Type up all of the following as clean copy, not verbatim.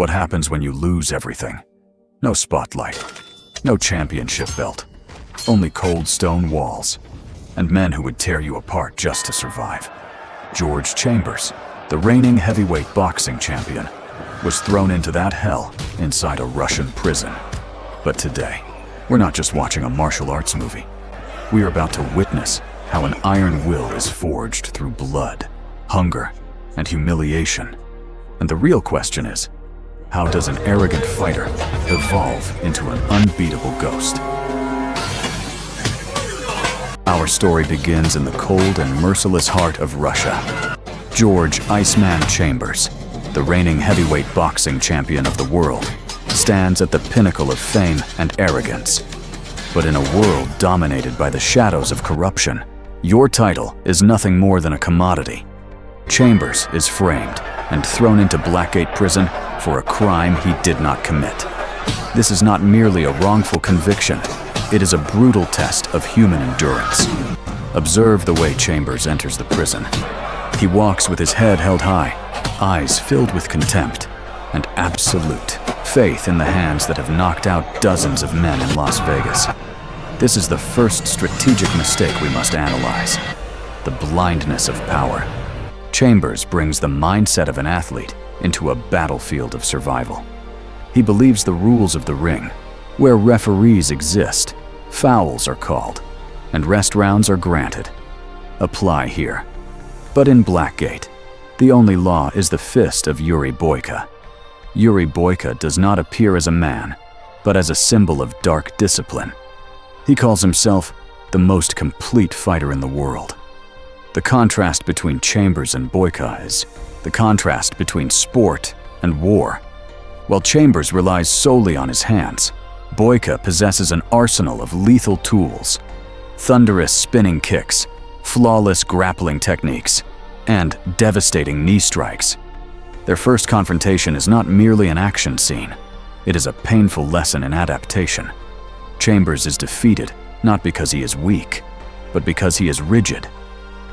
What happens when you lose everything? No spotlight, no championship belt, only cold stone walls, and men who would tear you apart just to survive. George Chambers, the reigning heavyweight boxing champion, was thrown into that hell inside a Russian prison. But today, we're not just watching a martial arts movie. We are about to witness how an iron will is forged through blood, hunger, and humiliation. And the real question is, how does an arrogant fighter evolve into an unbeatable ghost? Our story begins in the cold and merciless heart of Russia. George "Iceman" Chambers, the reigning heavyweight boxing champion of the world, stands at the pinnacle of fame and arrogance. But in a world dominated by the shadows of corruption, your title is nothing more than a commodity. Chambers is framed and thrown into Blackgate Prison for a crime he did not commit. This is not merely a wrongful conviction, it is a brutal test of human endurance. Observe the way Chambers enters the prison. He walks with his head held high, eyes filled with contempt, and absolute faith in the hands that have knocked out dozens of men in Las Vegas. This is the first strategic mistake we must analyze: the blindness of power. Chambers brings the mindset of an athlete into a battlefield of survival. He believes the rules of the ring, where referees exist, fouls are called, and rest rounds are granted, apply here. But in Blackgate, the only law is the fist of Yuri Boyka. Yuri Boyka does not appear as a man, but as a symbol of dark discipline. He calls himself the most complete fighter in the world. The contrast between Chambers and Boyka is the contrast between sport and war. While Chambers relies solely on his hands, Boyka possesses an arsenal of lethal tools: thunderous spinning kicks, flawless grappling techniques, and devastating knee strikes. Their first confrontation is not merely an action scene, it is a painful lesson in adaptation. Chambers is defeated not because he is weak, but because he is rigid.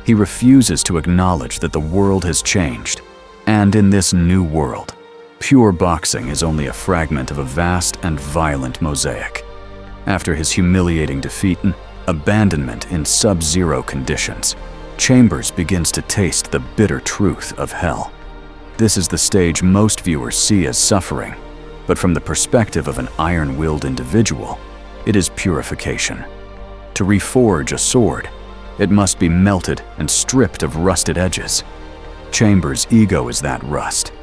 He refuses to acknowledge that the world has changed, and in this new world, pure boxing is only a fragment of a vast and violent mosaic. After his humiliating defeat and abandonment in sub-zero conditions, Chambers begins to taste the bitter truth of hell. This is the stage most viewers see as suffering, but from the perspective of an iron-willed individual, it is purification. To reforge a sword, it must be melted and stripped of rusted edges. Chambers' ego is that rust.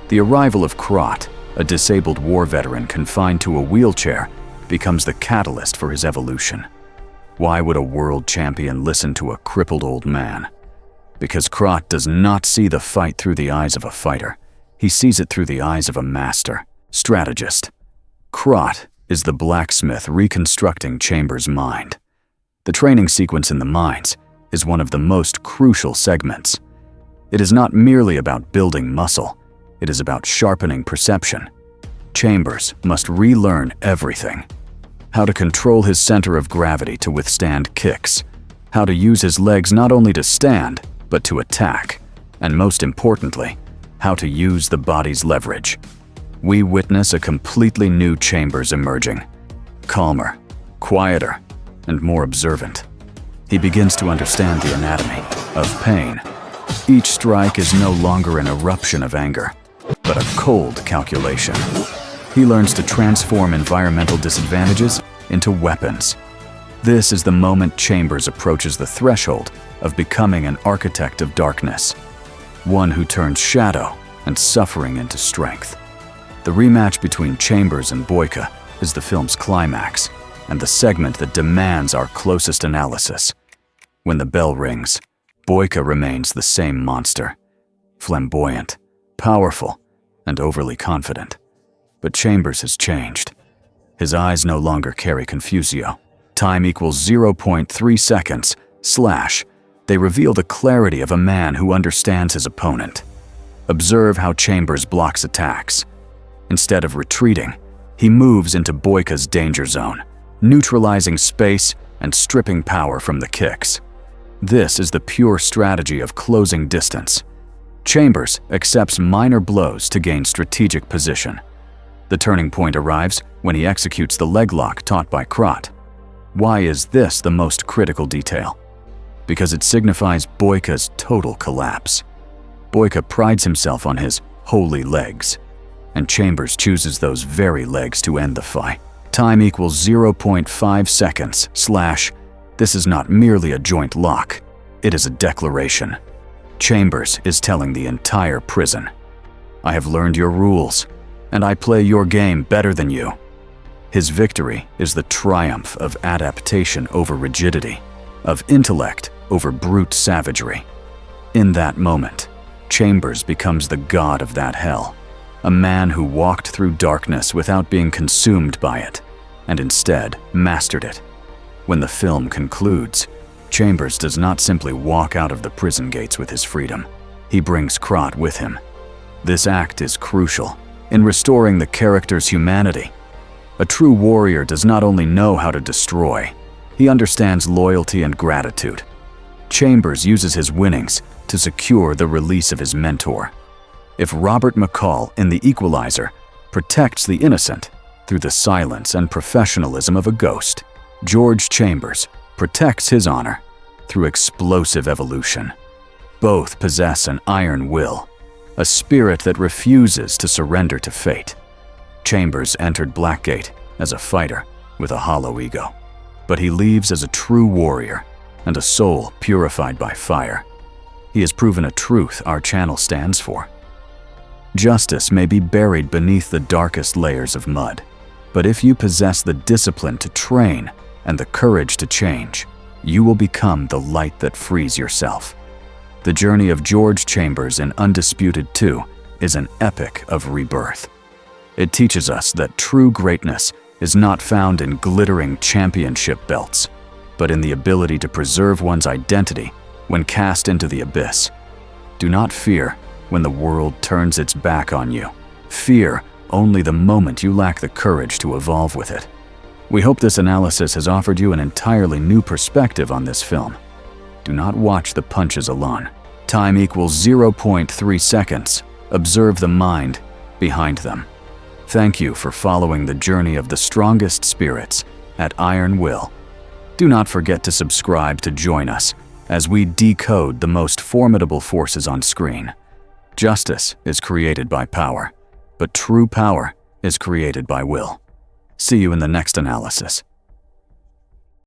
The arrival of Crot, a disabled war veteran confined to a wheelchair, becomes the catalyst for his evolution. Why would a world champion listen to a crippled old man? Because Crot does not see the fight through the eyes of a fighter. He sees it through the eyes of a master, strategist. Crot is the blacksmith reconstructing Chambers' mind. The training sequence in the mines is one of the most crucial segments. It is not merely about building muscle, it is about sharpening perception. Chambers must relearn everything: how to control his center of gravity to withstand kicks, how to use his legs not only to stand, but to attack, and most importantly, how to use the body's leverage. We witness a completely new Chambers emerging, calmer, quieter, and more observant. He begins to understand the anatomy of pain. Each strike is no longer an eruption of anger, but a cold calculation. He learns to transform environmental disadvantages into weapons. This is the moment Chambers approaches the threshold of becoming an architect of darkness, one who turns shadow and suffering into strength. The rematch between Chambers and Boyka is the film's climax, and the segment that demands our closest analysis. When the bell rings, Boyka remains the same monster, flamboyant, powerful, and overly confident. But Chambers has changed. His eyes no longer carry confusio. Time equals 0.3 seconds, / they reveal the clarity of a man who understands his opponent. Observe how Chambers blocks attacks. Instead of retreating, he moves into Boyka's danger zone, neutralizing space and stripping power from the kicks. This is the pure strategy of closing distance. Chambers accepts minor blows to gain strategic position. The turning point arrives when he executes the leg lock taught by Crot. Why is this the most critical detail? Because it signifies Boyka's total collapse. Boyka prides himself on his holy legs, and Chambers chooses those very legs to end the fight. Time equals 0.5 seconds / this is not merely a joint lock, it is a declaration. Chambers is telling the entire prison, I have learned your rules, and I play your game better than you. His victory is the triumph of adaptation over rigidity, of intellect over brute savagery. In that moment, Chambers becomes the god of that hell, a man who walked through darkness without being consumed by it, and instead mastered it. When the film concludes, Chambers does not simply walk out of the prison gates with his freedom. He brings Crot with him. This act is crucial in restoring the character's humanity. A true warrior does not only know how to destroy, he understands loyalty and gratitude. Chambers uses his winnings to secure the release of his mentor. If Robert McCall in The Equalizer protects the innocent through the silence and professionalism of a ghost, George Chambers protects his honor through explosive evolution. Both possess an iron will, a spirit that refuses to surrender to fate. Chambers entered Blackgate as a fighter with a hollow ego, but he leaves as a true warrior and a soul purified by fire. He has proven a truth our channel stands for. Justice may be buried beneath the darkest layers of mud, but if you possess the discipline to train and the courage to change, you will become the light that frees yourself. The journey of George Chambers in Undisputed 2 is an epic of rebirth. It teaches us that true greatness is not found in glittering championship belts, but in the ability to preserve one's identity when cast into the abyss. Do not fear when the world turns its back on you. Fear only the moment you lack the courage to evolve with it. We hope this analysis has offered you an entirely new perspective on this film. Do not watch the punches alone. Time equals 0.3 seconds. Observe the mind behind them. Thank you for following the journey of the strongest spirits at Iron Will. Do not forget to subscribe to join us as we decode the most formidable forces on screen. Justice is created by power, but true power is created by will. See you in the next analysis.